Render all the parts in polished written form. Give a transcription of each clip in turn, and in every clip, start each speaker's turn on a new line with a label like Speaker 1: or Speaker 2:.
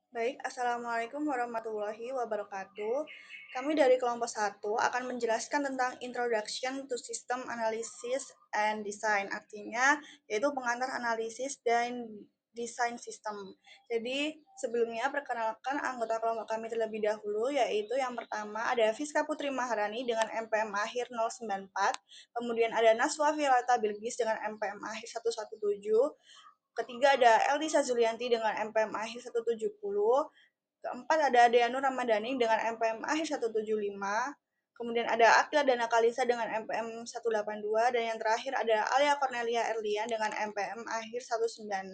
Speaker 1: Baik, Assalamualaikum warahmatullahi wabarakatuh. Kami dari kelompok satu akan menjelaskan tentang Introduction to System Analysis and Design. Artinya, yaitu pengantar analisis dan desain sistem. Jadi, sebelumnya perkenalkan anggota kelompok kami terlebih dahulu, yaitu yang pertama ada Fiska Putri Maharani dengan MPM akhir 094, kemudian ada Naswa Violeta Bilgis dengan MPM akhir 117, ketiga ada Eldisa Zulianti dengan MPM akhir 170, keempat ada Deanur Ramadhani dengan MPM akhir 175, kemudian ada Akila Dana Kalisa dengan MPM 182, dan yang terakhir ada Alia Cornelia Erlian dengan MPM akhir 196.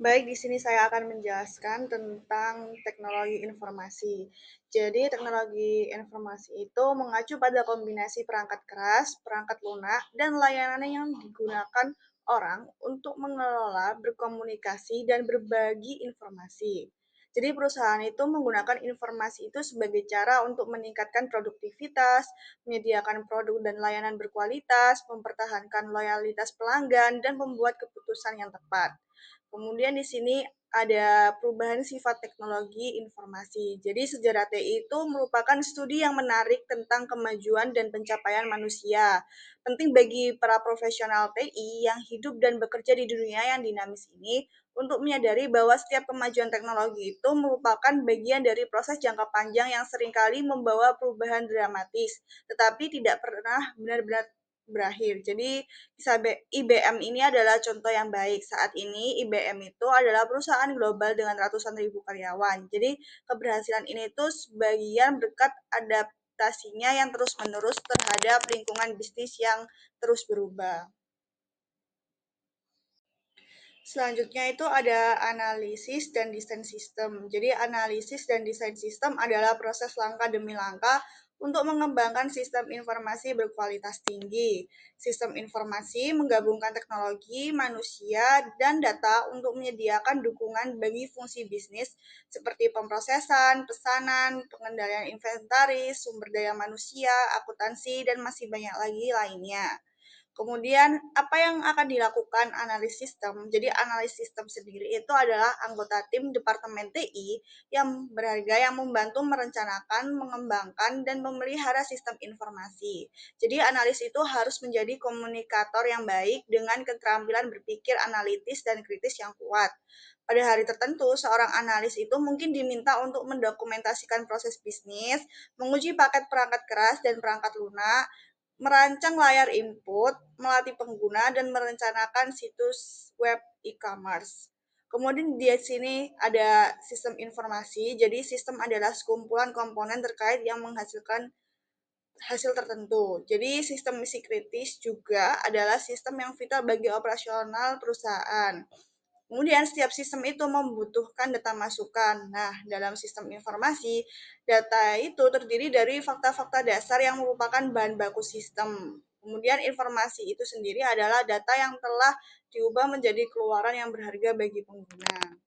Speaker 1: Baik, di sini saya akan menjelaskan tentang teknologi informasi. Jadi, teknologi informasi itu mengacu pada kombinasi perangkat keras, perangkat lunak, dan layanan yang digunakan orang untuk mengelola, berkomunikasi, dan berbagi informasi. Jadi, perusahaan itu menggunakan informasi itu sebagai cara untuk meningkatkan produktivitas, menyediakan produk dan layanan berkualitas, mempertahankan loyalitas pelanggan, dan membuat keputusan yang tepat. Kemudian di sini ada perubahan sifat teknologi informasi. Jadi sejarah TI itu merupakan studi yang menarik tentang kemajuan dan pencapaian manusia. Penting bagi para profesional TI yang hidup dan bekerja di dunia yang dinamis ini untuk menyadari bahwa setiap kemajuan teknologi itu merupakan bagian dari proses jangka panjang yang seringkali membawa perubahan dramatis, tetapi tidak pernah benar-benar berakhir. Jadi IBM ini adalah contoh yang baik. Saat ini IBM itu adalah perusahaan global dengan ratusan ribu karyawan. Jadi keberhasilan ini tuh sebagian berkat adaptasinya yang terus-menerus terhadap lingkungan bisnis yang terus berubah. Selanjutnya itu ada analisis dan desain sistem. Jadi analisis dan desain sistem adalah proses langkah demi langkah untuk mengembangkan sistem informasi berkualitas tinggi. Sistem informasi menggabungkan teknologi, manusia, dan data untuk menyediakan dukungan bagi fungsi bisnis seperti pemrosesan, pesanan, pengendalian inventaris, sumber daya manusia, akuntansi, dan masih banyak lagi lainnya. Kemudian, apa yang akan dilakukan analis sistem? Jadi, analis sistem sendiri itu adalah anggota tim Departemen TI yang berharga yang membantu merencanakan, mengembangkan, dan memelihara sistem informasi. Jadi, analis itu harus menjadi komunikator yang baik dengan keterampilan berpikir analitis dan kritis yang kuat. Pada hari tertentu, seorang analis itu mungkin diminta untuk mendokumentasikan proses bisnis, menguji paket perangkat keras dan perangkat lunak, merancang layar input, melatih pengguna, dan merencanakan situs web e-commerce. Kemudian di sini ada sistem informasi. Jadi sistem adalah sekumpulan komponen terkait yang menghasilkan hasil tertentu. Jadi sistem misi kritis juga adalah sistem yang vital bagi operasional perusahaan. Kemudian setiap sistem itu membutuhkan data masukan. Nah, dalam sistem informasi, data itu terdiri dari fakta-fakta dasar yang merupakan bahan baku sistem. Kemudian informasi itu sendiri adalah data yang telah diubah menjadi keluaran yang berharga bagi pengguna.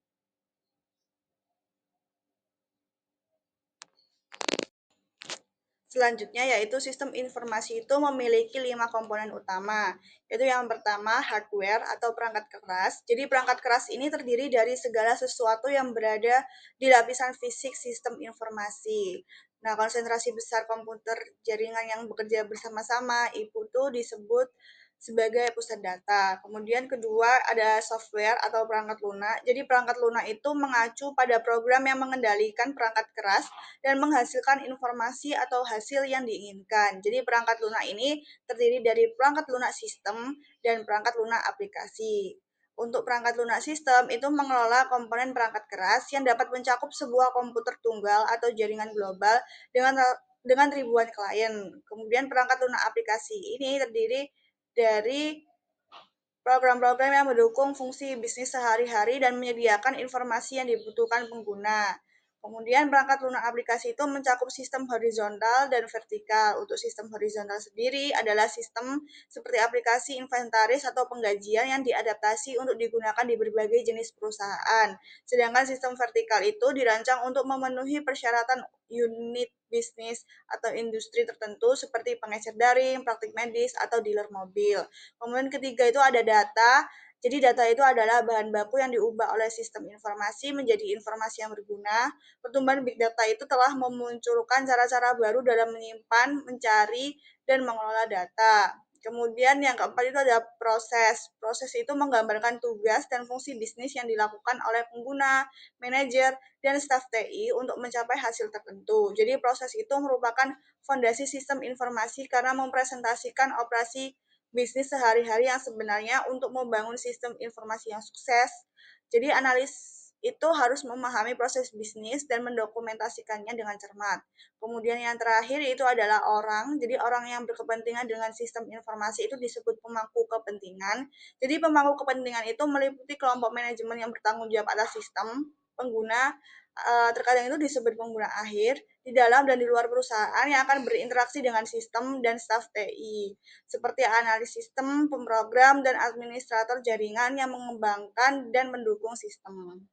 Speaker 1: Selanjutnya yaitu sistem informasi itu memiliki 5 komponen utama, yaitu yang pertama hardware atau perangkat keras. Jadi perangkat keras ini terdiri dari segala sesuatu yang berada di lapisan fisik sistem informasi. Nah, konsentrasi besar komputer jaringan yang bekerja bersama-sama itu disebut sebagai pusat data. Kemudian kedua ada software atau perangkat lunak. Jadi perangkat lunak itu mengacu pada program yang mengendalikan perangkat keras dan menghasilkan informasi atau hasil yang diinginkan. Jadi perangkat lunak ini terdiri dari perangkat lunak sistem dan perangkat lunak aplikasi. Untuk perangkat lunak sistem itu mengelola komponen perangkat keras yang dapat mencakup sebuah komputer tunggal atau jaringan global dengan ribuan klien. Kemudian perangkat lunak aplikasi ini terdiri dari program-program yang mendukung fungsi bisnis sehari-hari dan menyediakan informasi yang dibutuhkan pengguna. Kemudian perangkat lunak aplikasi itu mencakup sistem horizontal dan vertikal. Untuk sistem horizontal sendiri adalah sistem seperti aplikasi inventaris atau penggajian yang diadaptasi untuk digunakan di berbagai jenis perusahaan. Sedangkan sistem vertikal itu dirancang untuk memenuhi persyaratan unit bisnis atau industri tertentu seperti pengecer daring, praktik medis, atau dealer mobil. Kemudian ketiga itu ada data. Jadi data itu adalah bahan baku yang diubah oleh sistem informasi menjadi informasi yang berguna. Pertumbuhan big data itu telah memunculkan cara-cara baru dalam menyimpan, mencari, dan mengelola data. Kemudian yang keempat itu ada proses. Proses itu menggambarkan tugas dan fungsi bisnis yang dilakukan oleh pengguna, manajer, dan staf TI untuk mencapai hasil tertentu. Jadi proses itu merupakan fondasi sistem informasi karena mempresentasikan operasi bisnis sehari-hari yang sebenarnya untuk membangun sistem informasi yang sukses. Jadi analis itu harus memahami proses bisnis dan mendokumentasikannya dengan cermat. Kemudian yang terakhir itu adalah orang. Jadi orang yang berkepentingan dengan sistem informasi itu disebut pemangku kepentingan. Jadi pemangku kepentingan itu meliputi kelompok manajemen yang bertanggung jawab atas sistem, pengguna, terkadang itu disebut pengguna akhir, di dalam dan di luar perusahaan yang akan berinteraksi dengan sistem dan staf TI, seperti analis sistem, pemrogram, dan administrator jaringan yang mengembangkan dan mendukung sistem.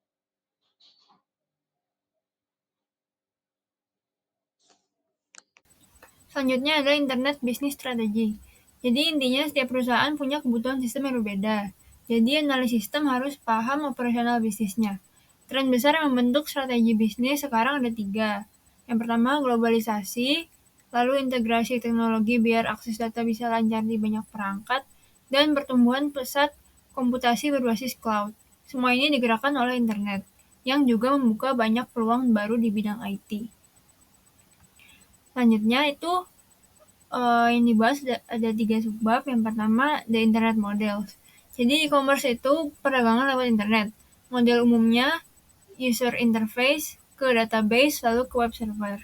Speaker 2: Selanjutnya adalah Internet Business Strategy. Jadi intinya setiap perusahaan punya kebutuhan sistem yang berbeda. Jadi analis sistem harus paham operasional bisnisnya. Tren besar yang membentuk strategi bisnis sekarang ada 3. Yang pertama globalisasi, lalu integrasi teknologi biar akses data bisa lancar di banyak perangkat, dan pertumbuhan pesat komputasi berbasis cloud. Semua ini digerakkan oleh internet, yang juga membuka banyak peluang baru di bidang IT. Selanjutnya itu yang dibahas ada 3 subbab. Yang pertama, the internet models. Jadi e-commerce itu perdagangan lewat internet. Model umumnya user interface ke database lalu ke web server.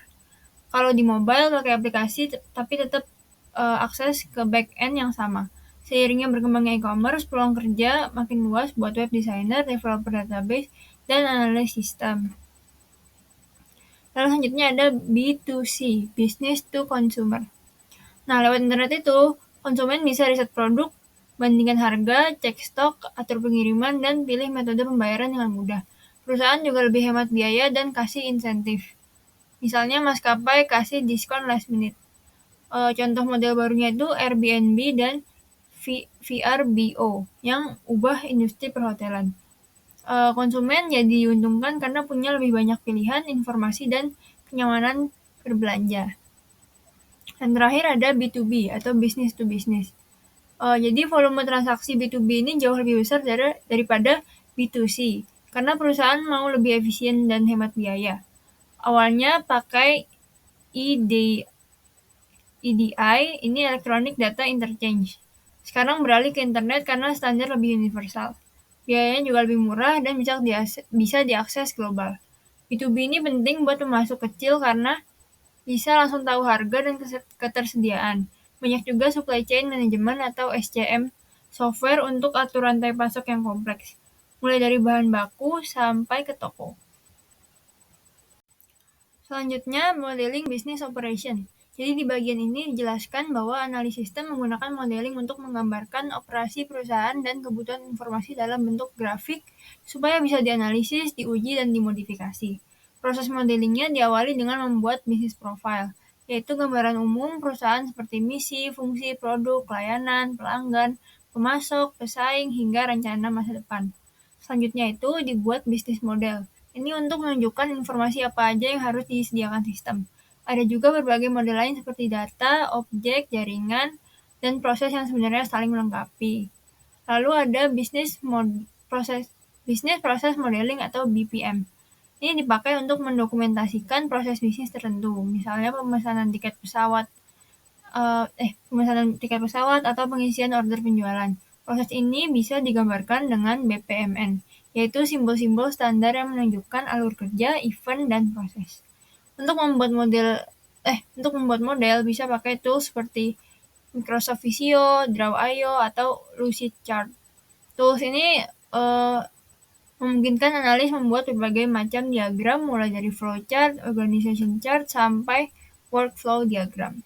Speaker 2: Kalau di mobile pakai aplikasi tapi tetap akses ke back end yang sama. Seiringnya berkembangnya e-commerce, peluang kerja makin luas buat web designer, developer database, dan analis sistem. Lalu selanjutnya ada B2C, business to consumer. Nah, lewat internet itu, konsumen bisa riset produk, bandingkan harga, cek stok, atur pengiriman, dan pilih metode pembayaran dengan mudah. Perusahaan juga lebih hemat biaya dan kasih insentif. Misalnya maskapai kasih diskon last minute. Contoh model barunya itu Airbnb dan VRBO yang ubah industri perhotelan. Konsumen jadi diuntungkan karena punya lebih banyak pilihan, informasi, dan kenyamanan berbelanja. Dan terakhir ada B2B atau business to business. Jadi volume transaksi B2B ini jauh lebih besar daripada B2C karena perusahaan mau lebih efisien dan hemat biaya. Awalnya pakai EDI, ini Electronic Data Interchange. Sekarang beralih ke internet karena standar lebih universal. Biayanya juga lebih murah dan bisa diakses global. B2B ini penting buat pemasok kecil karena bisa langsung tahu harga dan ketersediaan. Banyak juga supply chain management atau SCM software untuk atur rantai pasok yang kompleks, mulai dari bahan baku sampai ke toko. Selanjutnya, modeling business operation. Jadi di bagian ini dijelaskan bahwa analis sistem menggunakan modeling untuk menggambarkan operasi perusahaan dan kebutuhan informasi dalam bentuk grafik supaya bisa dianalisis, diuji, dan dimodifikasi. Proses modelingnya diawali dengan membuat business profile, yaitu gambaran umum perusahaan seperti misi, fungsi, produk, layanan, pelanggan, pemasok, pesaing, hingga rencana masa depan. Selanjutnya itu dibuat bisnis model. Ini untuk menunjukkan informasi apa aja yang harus disediakan sistem. Ada juga berbagai model lain seperti data, objek, jaringan, dan proses yang sebenarnya saling melengkapi. Lalu ada business process modeling atau BPM. Ini dipakai untuk mendokumentasikan proses bisnis tertentu, misalnya pemesanan tiket pesawat atau pengisian order penjualan. Proses ini bisa digambarkan dengan BPMN, yaitu simbol-simbol standar yang menunjukkan alur kerja, event, dan proses. Untuk membuat model bisa pakai tools seperti Microsoft Visio, Draw.io, atau Lucidchart. Tools ini memungkinkan analis membuat berbagai macam diagram, mulai dari flowchart, organization chart, sampai workflow diagram.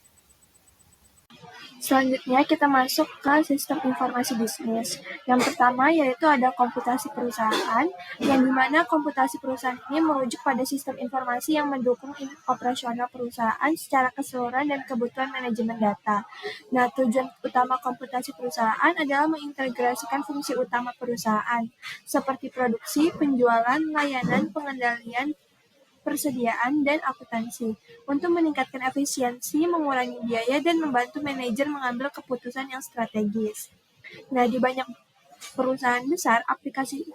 Speaker 2: Selanjutnya kita masuk ke sistem informasi bisnis. Yang pertama yaitu ada komputasi perusahaan, yang dimana komputasi perusahaan ini merujuk pada sistem informasi yang mendukung operasional perusahaan secara keseluruhan dan kebutuhan manajemen data. Nah, tujuan utama komputasi perusahaan adalah mengintegrasikan fungsi utama perusahaan, seperti produksi, penjualan, layanan, pengendalian, persediaan, dan akuntansi, untuk meningkatkan efisiensi, mengurangi biaya, dan membantu manajer mengambil keputusan yang strategis. Nah, di banyak perusahaan besar, aplikasi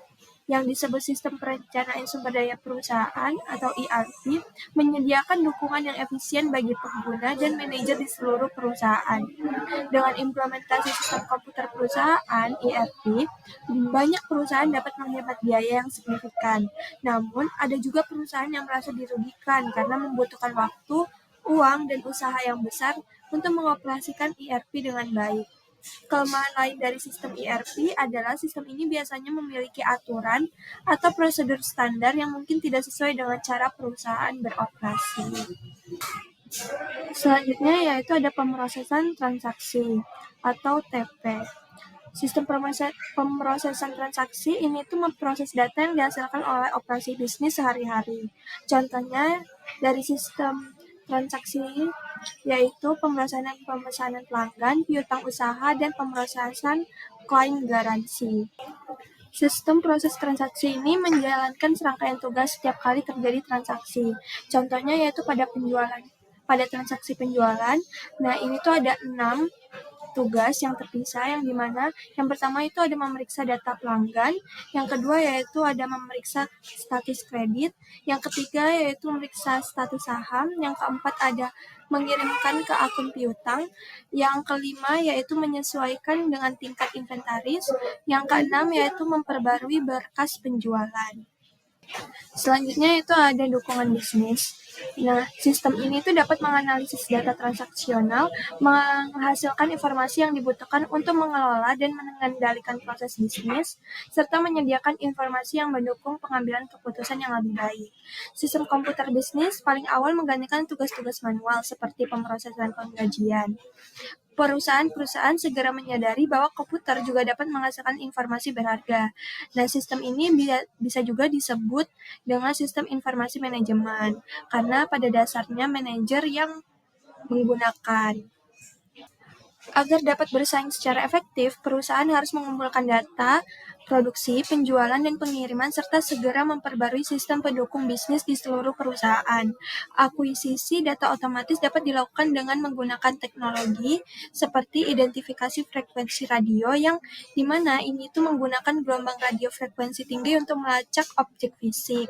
Speaker 2: yang disebut Sistem Perencanaan Sumber Daya Perusahaan atau ERP menyediakan dukungan yang efisien bagi pengguna dan manajer di seluruh perusahaan. Dengan implementasi sistem komputer perusahaan (ERP), banyak perusahaan dapat menghemat biaya yang signifikan. Namun, ada juga perusahaan yang merasa dirugikan karena membutuhkan waktu, uang, dan usaha yang besar untuk mengoperasikan ERP dengan baik. Kelemahan lain dari sistem ERP adalah sistem ini biasanya memiliki aturan atau prosedur standar yang mungkin tidak sesuai dengan cara perusahaan beroperasi. Selanjutnya yaitu ada pemrosesan transaksi atau TP. Sistem pemrosesan transaksi ini tuh memproses data yang dihasilkan oleh operasi bisnis sehari-hari. Contohnya dari sistem transaksi yaitu pemesanan pelanggan, piutang usaha, dan pemrosesan klaim garansi. Sistem proses transaksi ini menjalankan serangkaian tugas setiap kali terjadi transaksi. Contohnya yaitu pada transaksi penjualan. Nah, ini tuh ada 6 tugas yang terpisah, yang dimana yang pertama itu ada memeriksa data pelanggan, yang kedua yaitu ada memeriksa status kredit, yang ketiga yaitu memeriksa status saham, yang keempat ada mengirimkan ke akun piutang, yang kelima yaitu menyesuaikan dengan tingkat inventaris, yang keenam yaitu memperbarui berkas penjualan. Selanjutnya itu ada dukungan bisnis. Nah, sistem ini tuh dapat menganalisis data transaksional, menghasilkan informasi yang dibutuhkan untuk mengelola dan mengendalikan proses bisnis, serta menyediakan informasi yang mendukung pengambilan keputusan yang lebih baik. Sistem komputer bisnis paling awal menggantikan tugas-tugas manual seperti pemrosesan penggajian. Perusahaan-perusahaan segera menyadari bahwa komputer juga dapat menghasilkan informasi berharga. Nah, sistem ini bisa juga disebut dengan sistem informasi manajemen, karena pada dasarnya manajer yang menggunakan. Agar dapat bersaing secara efektif, perusahaan harus mengumpulkan data, produksi, penjualan, dan pengiriman, serta segera memperbarui sistem pendukung bisnis di seluruh perusahaan. Akuisisi data otomatis dapat dilakukan dengan menggunakan teknologi seperti identifikasi frekuensi radio, yang dimana ini tuh menggunakan gelombang radio frekuensi tinggi untuk melacak objek fisik.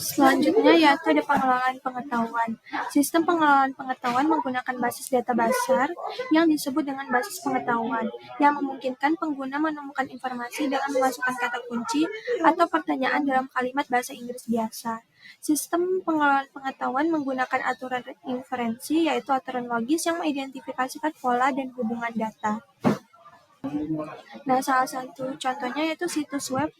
Speaker 2: Selanjutnya yaitu ada pengelolaan pengetahuan. Sistem pengelolaan pengetahuan menggunakan basis data besar yang disebut dengan basis pengetahuan, yang memungkinkan pengguna menemukan informasi dengan memasukkan kata kunci atau pertanyaan dalam kalimat bahasa Inggris biasa. Sistem pengelolaan pengetahuan menggunakan aturan inferensi, yaitu aturan logis yang mengidentifikasikan pola dan hubungan data. Nah, salah satu contohnya yaitu situs web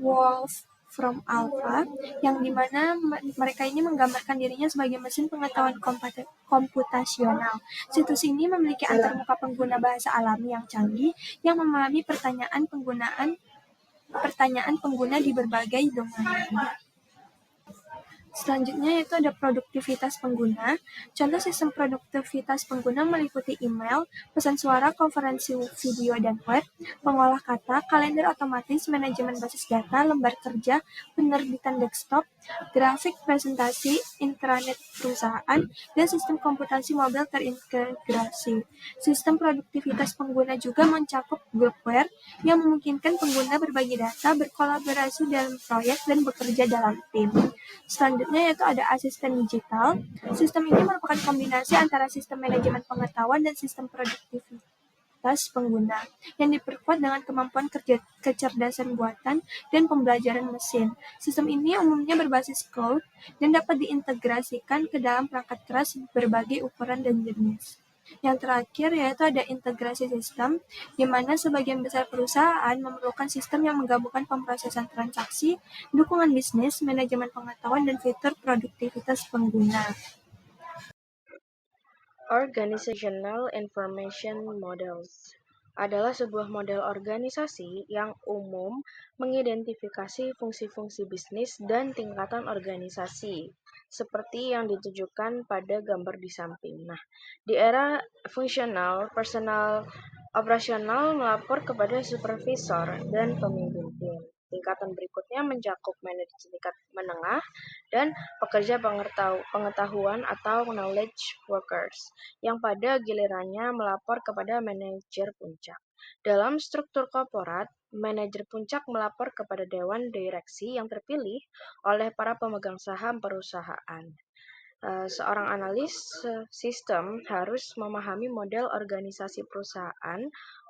Speaker 2: Wolfram Alpha, yang dimana mereka ini menggambarkan dirinya sebagai mesin pengetahuan komputasional. Situs ini memiliki antarmuka pengguna bahasa alami yang canggih, yang memahami pertanyaan pengguna di berbagai domain. Selanjutnya yaitu ada produktivitas pengguna. Contoh sistem produktivitas pengguna meliputi email, pesan suara, konferensi video dan web, pengolah kata, kalender otomatis, manajemen basis data, lembar kerja, penerbitan desktop, grafik presentasi, intranet perusahaan, dan sistem komputasi mobil terintegrasi. Sistem produktivitas pengguna juga mencakup groupware yang memungkinkan pengguna berbagi data, berkolaborasi dalam proyek, dan bekerja dalam tim. Selanjutnya yaitu ada asisten digital. Sistem ini merupakan kombinasi antara sistem manajemen pengetahuan dan sistem produktivitas pengguna, yang diperkuat dengan kemampuan kecerdasan buatan dan pembelajaran mesin. Sistem ini umumnya berbasis cloud dan dapat diintegrasikan ke dalam perangkat keras berbagai ukuran dan jenis. Yang terakhir yaitu ada integrasi sistem, di mana sebagian besar perusahaan memerlukan sistem yang menggabungkan pemrosesan transaksi, dukungan bisnis, manajemen pengetahuan, dan fitur produktivitas pengguna.
Speaker 3: Organizational Information Models adalah sebuah model organisasi yang umum mengidentifikasi fungsi-fungsi bisnis dan tingkatan organisasi, seperti yang ditujukan pada gambar di samping. Nah, di era fungsional, personal operasional melapor kepada supervisor dan pemimpin tim. Tingkatan berikutnya mencakup manajer tingkat menengah dan pekerja pengetahuan atau knowledge workers, yang pada gilirannya melapor kepada manajer puncak. Dalam struktur korporat, manajer puncak melapor kepada dewan direksi yang terpilih oleh para pemegang saham perusahaan. Seorang analis sistem harus memahami model organisasi perusahaan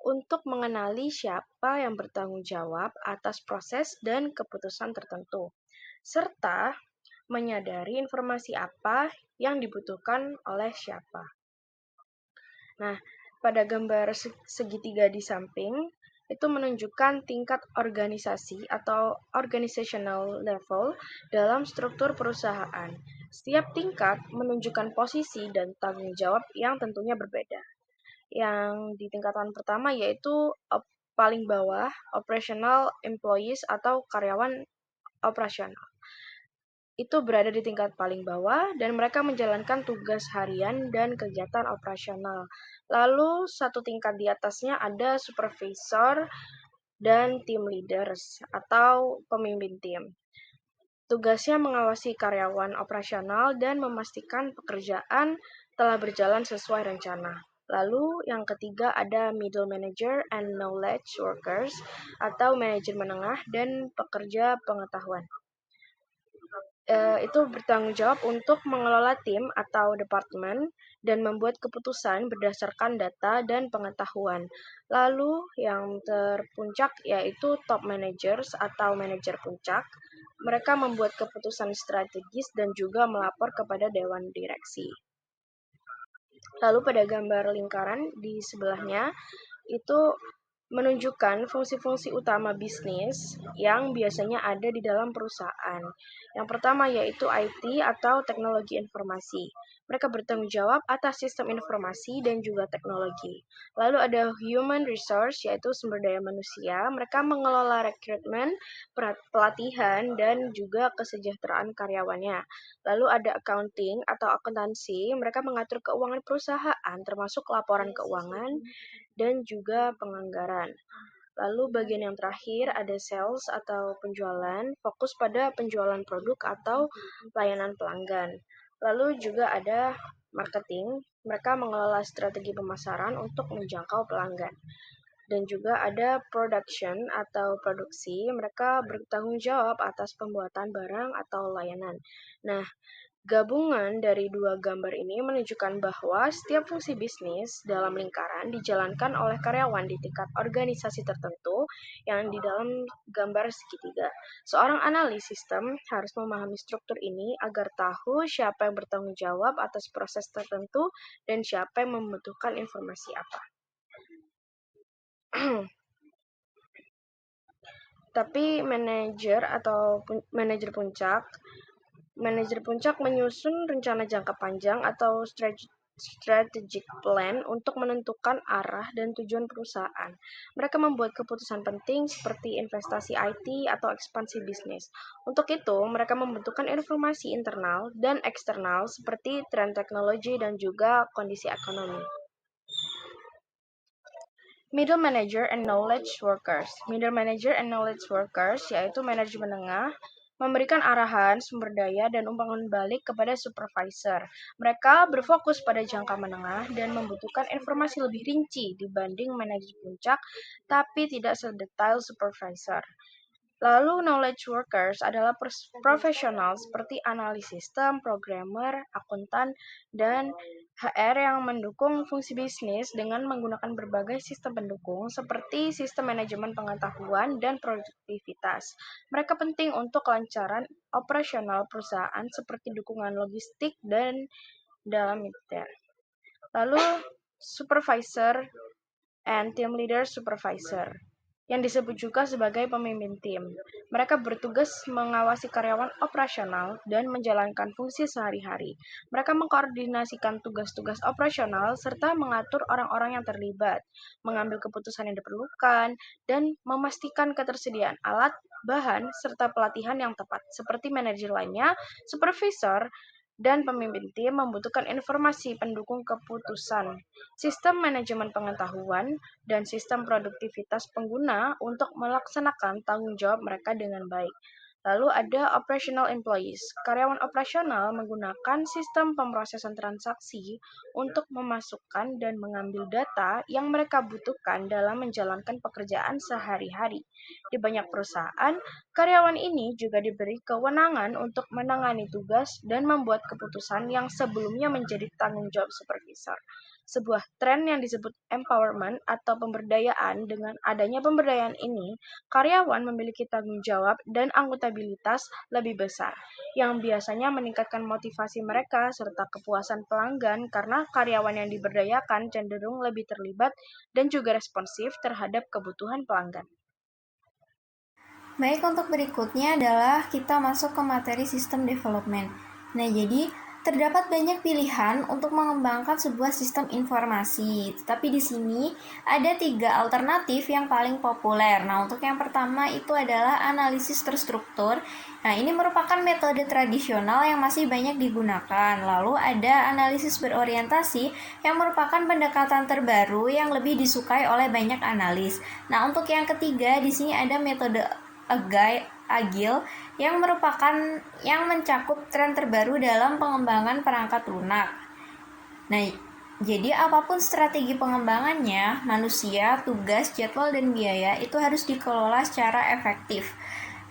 Speaker 3: untuk mengenali siapa yang bertanggung jawab atas proses dan keputusan tertentu, serta menyadari informasi apa yang dibutuhkan oleh siapa. Nah, pada gambar segitiga di samping, itu menunjukkan tingkat organisasi atau organizational level dalam struktur perusahaan. Setiap tingkat menunjukkan posisi dan tanggung jawab yang tentunya berbeda. Yang di tingkatan pertama yaitu paling bawah, operational employees atau karyawan operasional. Itu berada di tingkat paling bawah dan mereka menjalankan tugas harian dan kegiatan operasional. Lalu satu tingkat di atasnya ada supervisor dan team leaders atau pemimpin tim. Tugasnya mengawasi karyawan operasional dan memastikan pekerjaan telah berjalan sesuai rencana. Lalu yang ketiga ada middle manager and knowledge workers atau manajer menengah dan pekerja pengetahuan. Itu bertanggung jawab untuk mengelola tim atau departemen dan membuat keputusan berdasarkan data dan pengetahuan. Lalu yang terpuncak yaitu top managers atau manajer puncak. Mereka membuat keputusan strategis dan juga melapor kepada dewan direksi. Lalu pada gambar lingkaran di sebelahnya itu menunjukkan fungsi-fungsi utama bisnis yang biasanya ada di dalam perusahaan. Yang pertama yaitu IT atau teknologi informasi. Mereka bertanggung jawab atas sistem informasi dan juga teknologi. Lalu ada human resource yaitu sumber daya manusia. Mereka mengelola rekrutmen, pelatihan, dan juga kesejahteraan karyawannya. Lalu ada accounting atau akuntansi. Mereka mengatur keuangan perusahaan termasuk laporan keuangan dan juga penganggaran. Lalu bagian yang terakhir ada sales atau penjualan, fokus pada penjualan produk atau layanan pelanggan. Lalu juga ada marketing, mereka mengelola strategi pemasaran untuk menjangkau pelanggan. Dan juga ada production atau produksi, mereka bertanggung jawab atas pembuatan barang atau layanan. Nah, gabungan dari dua gambar ini menunjukkan bahwa setiap fungsi bisnis dalam lingkaran dijalankan oleh karyawan di tingkat organisasi tertentu yang di dalam gambar segitiga. Seorang analis sistem harus memahami struktur ini agar tahu siapa yang bertanggung jawab atas proses tertentu dan siapa yang membutuhkan informasi apa. Tapi manajer puncak menyusun rencana jangka panjang atau strategic plan untuk menentukan arah dan tujuan perusahaan. Mereka membuat keputusan penting seperti investasi IT atau ekspansi bisnis. Untuk itu, mereka membutuhkan informasi internal dan eksternal seperti tren teknologi dan juga kondisi ekonomi. Middle manager and knowledge workers. Middle manager and knowledge workers yaitu manajer menengah memberikan arahan, sumber daya, dan umpan balik kepada supervisor. Mereka berfokus pada jangka menengah dan membutuhkan informasi lebih rinci dibanding manajer puncak, tapi tidak sedetail supervisor. Lalu knowledge workers adalah profesional seperti analis sistem, programmer, akuntan, dan HR yang mendukung fungsi bisnis dengan menggunakan berbagai sistem pendukung seperti sistem manajemen pengetahuan dan produktivitas. Mereka penting untuk kelancaran operasional perusahaan seperti dukungan logistik dan dalam militer. Lalu supervisor and team leader supervisor. yang disebut juga sebagai pemimpin tim. Mereka bertugas mengawasi karyawan operasional dan menjalankan fungsi sehari-hari. Mereka mengkoordinasikan tugas-tugas operasional serta mengatur orang-orang yang terlibat, mengambil keputusan yang diperlukan, dan memastikan ketersediaan alat, bahan, serta pelatihan yang tepat. Seperti manajer lainnya, supervisor dan pemimpin tim membutuhkan informasi pendukung keputusan, sistem manajemen pengetahuan, dan sistem produktivitas pengguna untuk melaksanakan tanggung jawab mereka dengan baik. Lalu ada operational employees. Karyawan operasional menggunakan sistem pemrosesan transaksi untuk memasukkan dan mengambil data yang mereka butuhkan dalam menjalankan pekerjaan sehari-hari. Di banyak perusahaan, karyawan ini juga diberi kewenangan untuk menangani tugas dan membuat keputusan yang sebelumnya menjadi tanggung jawab supervisor. Sebuah tren yang disebut empowerment atau pemberdayaan. Dengan adanya pemberdayaan ini, karyawan memiliki tanggung jawab dan akuntabilitas lebih besar, yang biasanya meningkatkan motivasi mereka serta kepuasan pelanggan karena karyawan yang diberdayakan cenderung lebih terlibat dan juga responsif terhadap kebutuhan pelanggan.
Speaker 2: Baik, untuk berikutnya adalah kita masuk ke materi sistem development. Nah, jadi terdapat banyak pilihan untuk mengembangkan sebuah sistem informasi. Tetapi di sini ada 3 alternatif yang paling populer. Nah, untuk yang pertama itu adalah analisis terstruktur. Nah, ini merupakan metode tradisional yang masih banyak digunakan. Lalu ada analisis berorientasi yang merupakan pendekatan terbaru yang lebih disukai oleh banyak analis. Nah, untuk yang ketiga di sini ada metode agile yang mencakup tren terbaru dalam pengembangan perangkat lunak. Nah, jadi apapun strategi pengembangannya, manusia, tugas, jadwal, dan biaya itu harus dikelola secara efektif.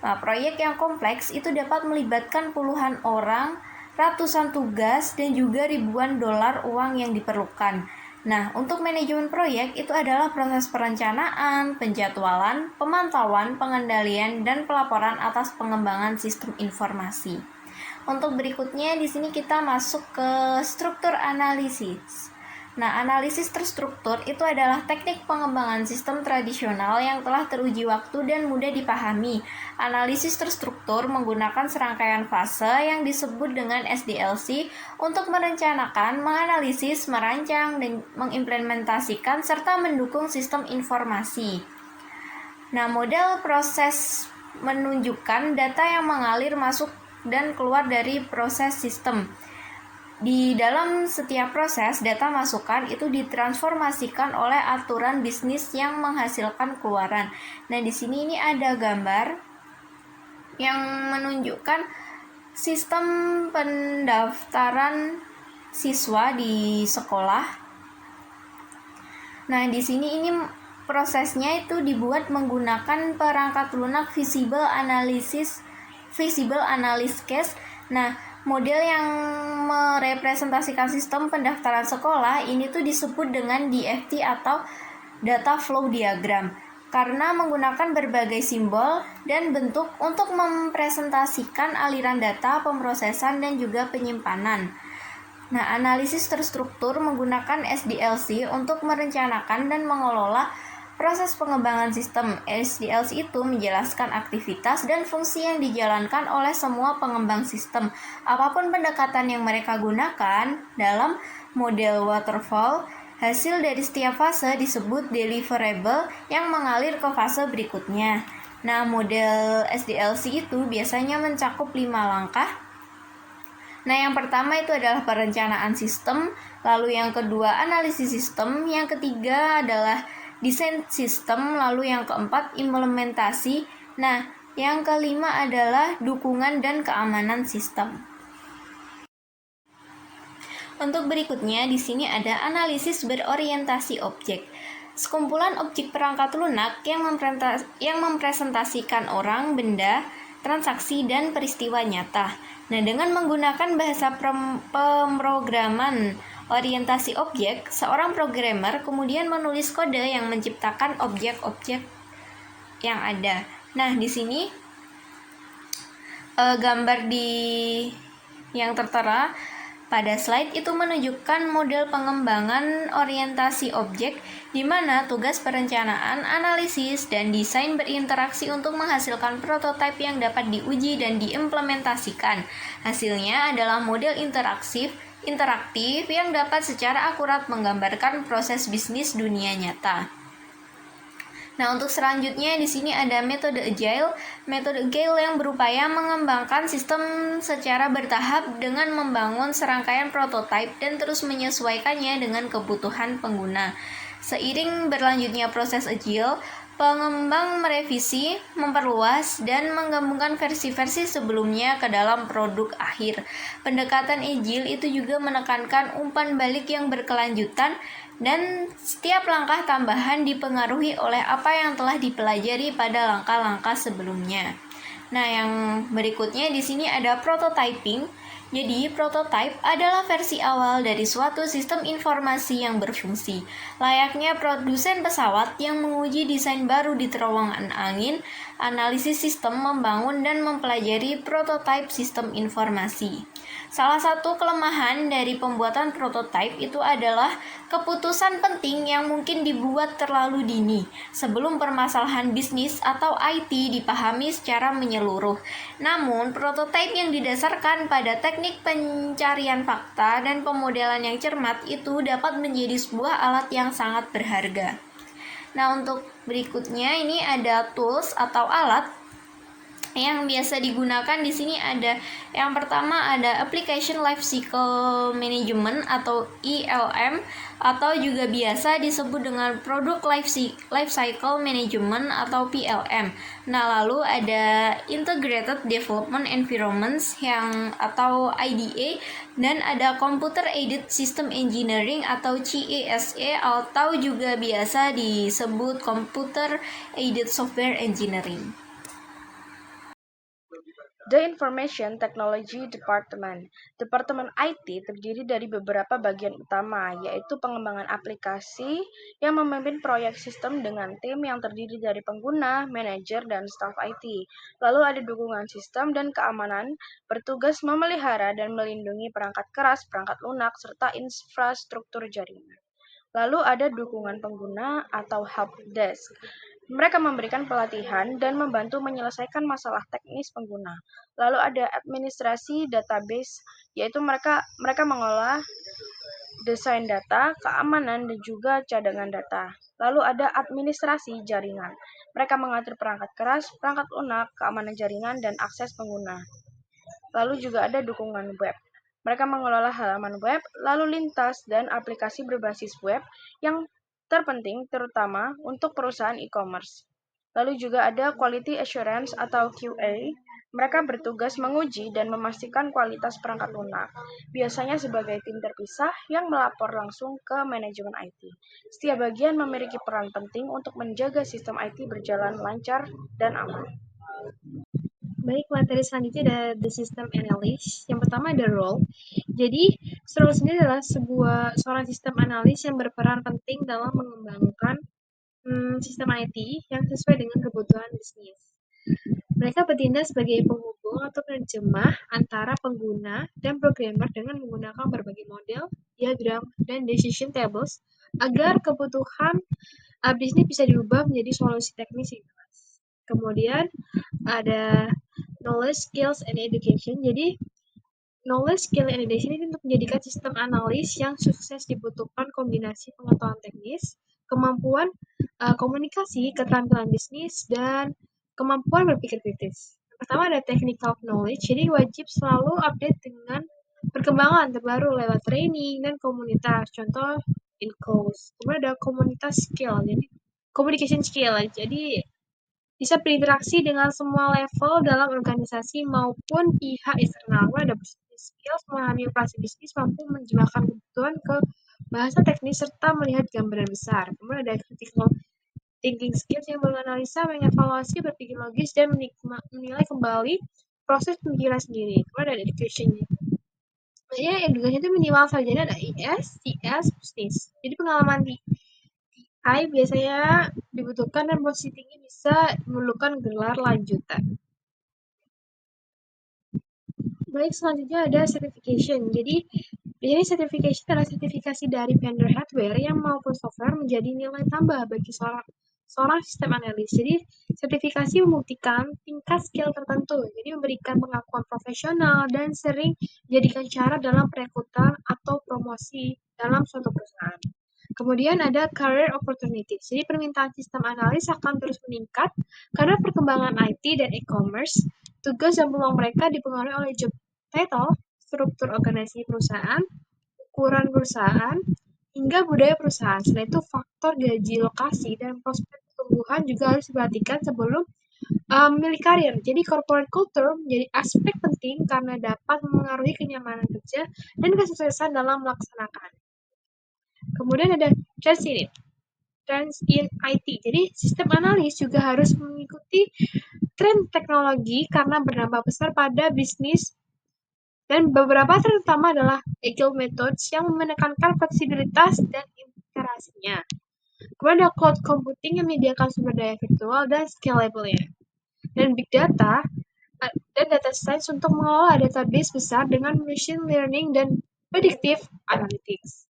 Speaker 2: Nah, proyek yang kompleks itu dapat melibatkan puluhan orang, ratusan tugas, dan juga ribuan dolar uang yang diperlukan. Nah, untuk manajemen proyek itu adalah proses perencanaan, penjadwalan, pemantauan, pengendalian, dan pelaporan atas pengembangan sistem informasi. Untuk berikutnya di sini kita masuk ke struktur analisis. Nah, analisis terstruktur itu adalah teknik pengembangan sistem tradisional yang telah teruji waktu dan mudah dipahami. Analisis terstruktur menggunakan serangkaian fase yang disebut dengan SDLC untuk merencanakan, menganalisis, merancang, dan mengimplementasikan serta mendukung sistem informasi. Nah, model proses menunjukkan data yang mengalir masuk dan keluar dari proses sistem. Di dalam setiap proses, data masukan itu ditransformasikan oleh aturan bisnis yang menghasilkan keluaran. Nah, di sini ini ada gambar yang menunjukkan sistem pendaftaran siswa di sekolah. Nah, di sini ini prosesnya itu dibuat menggunakan perangkat lunak visible analysis case. Nah, model yang merepresentasikan sistem pendaftaran sekolah ini tuh disebut dengan DFT atau data flow diagram karena menggunakan berbagai simbol dan bentuk untuk mempresentasikan aliran data, pemrosesan, dan juga penyimpanan. Nah, analisis terstruktur menggunakan SDLC untuk merencanakan dan mengelola proses pengembangan sistem. SDLC itu menjelaskan aktivitas dan fungsi yang dijalankan oleh semua pengembang sistem. Apapun pendekatan yang mereka gunakan dalam model waterfall, hasil dari setiap fase disebut deliverable yang mengalir ke fase berikutnya. Nah, model SDLC itu biasanya mencakup 5 langkah. Nah, yang pertama itu adalah perencanaan sistem, lalu yang kedua analisis sistem, yang ketiga adalah desain sistem, lalu yang keempat implementasi. Nah, yang kelima adalah dukungan dan keamanan sistem. Untuk berikutnya di sini ada analisis berorientasi objek. Sekumpulan objek perangkat lunak yang mempresentasikan orang, benda, transaksi, dan peristiwa nyata. Nah, dengan menggunakan bahasa pemrograman orientasi objek, seorang programmer kemudian menulis kode yang menciptakan objek-objek yang ada. Nah, di sini gambar yang tertera Pada slide itu menunjukkan model pengembangan orientasi objek di mana tugas perencanaan, analisis, dan desain berinteraksi untuk menghasilkan prototipe yang dapat diuji dan diimplementasikan. Hasilnya adalah model interaktif yang dapat secara akurat menggambarkan proses bisnis dunia nyata. Nah, untuk selanjutnya di sini ada metode agile. Metode agile yang berupaya mengembangkan sistem secara bertahap dengan membangun serangkaian prototipe dan terus menyesuaikannya dengan kebutuhan pengguna. Seiring berlanjutnya proses agile, pengembang merevisi, memperluas, dan menggabungkan versi-versi sebelumnya ke dalam produk akhir. Pendekatan agile itu juga menekankan umpan balik yang berkelanjutan dan setiap langkah tambahan dipengaruhi oleh apa yang telah dipelajari pada langkah-langkah sebelumnya. Nah, yang berikutnya di sini ada prototyping. Jadi, prototype adalah versi awal dari suatu sistem informasi yang berfungsi. Layaknya produsen pesawat yang menguji desain baru di terowongan angin, analisis sistem membangun dan mempelajari prototipe sistem informasi. Salah satu kelemahan dari pembuatan prototipe itu adalah keputusan penting yang mungkin dibuat terlalu dini sebelum permasalahan bisnis atau IT dipahami secara menyeluruh. Namun, prototipe yang didasarkan pada teknik pencarian fakta dan pemodelan yang cermat itu dapat menjadi sebuah alat yang sangat berharga. Nah, untuk berikutnya ini ada tools atau alat yang biasa digunakan di sini ada yang pertama ada Application Life Cycle Management atau ELM atau juga biasa disebut dengan Product Life Cycle Management atau PLM. Nah, lalu ada Integrated Development Environments yang atau IDE dan ada Computer Aided System Engineering atau CASE atau juga biasa disebut Computer Aided Software Engineering.
Speaker 3: The Information Technology Department. Departemen IT terdiri dari beberapa bagian utama, yaitu pengembangan aplikasi yang memimpin proyek sistem dengan tim yang terdiri dari pengguna, manajer, dan staf IT. Lalu ada dukungan sistem dan keamanan, bertugas memelihara dan melindungi perangkat keras, perangkat lunak, serta infrastruktur jaringan. Lalu ada dukungan pengguna atau help desk. Mereka memberikan pelatihan dan membantu menyelesaikan masalah teknis pengguna. Lalu ada administrasi database, yaitu mereka mengolah desain data, keamanan, dan juga cadangan data. Lalu ada administrasi jaringan. Mereka mengatur perangkat keras, perangkat lunak, keamanan jaringan, dan akses pengguna. Lalu juga ada dukungan web. Mereka mengelola halaman web, lalu lintas, dan aplikasi berbasis web yang terpenting terutama untuk perusahaan e-commerce. Lalu juga ada quality assurance atau QA. Mereka bertugas menguji dan memastikan kualitas perangkat lunak, biasanya sebagai tim terpisah yang melapor langsung ke manajemen IT. Setiap bagian memiliki peran penting untuk menjaga sistem IT berjalan lancar dan aman.
Speaker 2: Baik, materi selanjutnya ada the system analyst. Yang pertama ada role. Jadi, role sendiri adalah seorang sistem analis yang berperan penting dalam mengembangkan sistem IT yang sesuai dengan kebutuhan bisnis. Mereka bertindak sebagai penghubung atau penerjemah antara pengguna dan programmer dengan menggunakan berbagai model, diagram, dan decision tables agar kebutuhan bisnis bisa diubah menjadi solusi teknis yang jelas. Kemudian ada knowledge, skills, and education. Jadi, knowledge, skill, and education ini untuk menjadikan sistem analis yang sukses dibutuhkan kombinasi pengetahuan teknis, kemampuan komunikasi, keterampilan bisnis, dan kemampuan berpikir kritis. Pertama ada technical knowledge, jadi wajib selalu update dengan perkembangan terbaru lewat training dan komunitas. Contoh in course. Kemudian ada komunitas skill, jadi communication skill. Jadi bisa berinteraksi dengan semua level dalam organisasi maupun pihak eksternal. Kemudian ada business skills, memahami operasi bisnis, mampu menjelaskan kebutuhan ke bahasa teknis serta melihat gambaran besar. Kemudian ada critical thinking skills yang menganalisa, mengevaluasi, berpikir logis, dan menilai kembali proses pemikiran sendiri. Kemudian ada education. Jadi education itu minimal sarjana ada IS, CS, bisnis. Jadi pengalaman di I biasanya dibutuhkan dan posisi tinggi bisa memerlukan gelar lanjutan.
Speaker 4: Baik, selanjutnya ada certification. Jadi certification adalah sertifikasi dari vendor hardware yang maupun software menjadi nilai tambah bagi seorang sistem analis. Jadi, sertifikasi membuktikan tingkat skill tertentu, jadi memberikan pengakuan profesional dan sering dijadikan syarat dalam perekrutan atau promosi dalam suatu perusahaan. Kemudian ada career opportunities. Jadi permintaan sistem analis akan terus meningkat karena perkembangan IT dan e-commerce. Tugas dan peluang mereka dipengaruhi oleh job title, struktur organisasi perusahaan, ukuran perusahaan, hingga budaya perusahaan. Selain itu, faktor gaji, lokasi, dan prospek pertumbuhan juga harus diperhatikan sebelum memilih karir. Jadi, corporate culture menjadi aspek penting karena dapat mengaruhi kenyamanan kerja dan kesuksesan dalam melaksanakan. Kemudian ada trends in IT. Jadi, sistem analis juga harus mengikuti tren teknologi karena berdampak besar pada bisnis. Dan beberapa tren utama adalah agile methods yang menekankan fleksibilitas dan interaksinya. Kemudian ada cloud computing yang menyediakan sumber daya virtual dan scalable-nya. Dan big data dan data science untuk mengelola database besar dengan machine learning dan predictive analytics.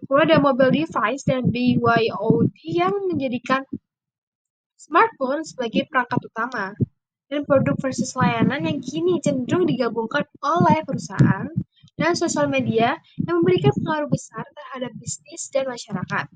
Speaker 4: Kemudian ada mobile device dan BYOD yang menjadikan smartphone sebagai perangkat utama. Dan produk versus layanan yang kini cenderung digabungkan oleh perusahaan dan sosial media yang memberikan pengaruh besar terhadap bisnis dan masyarakat.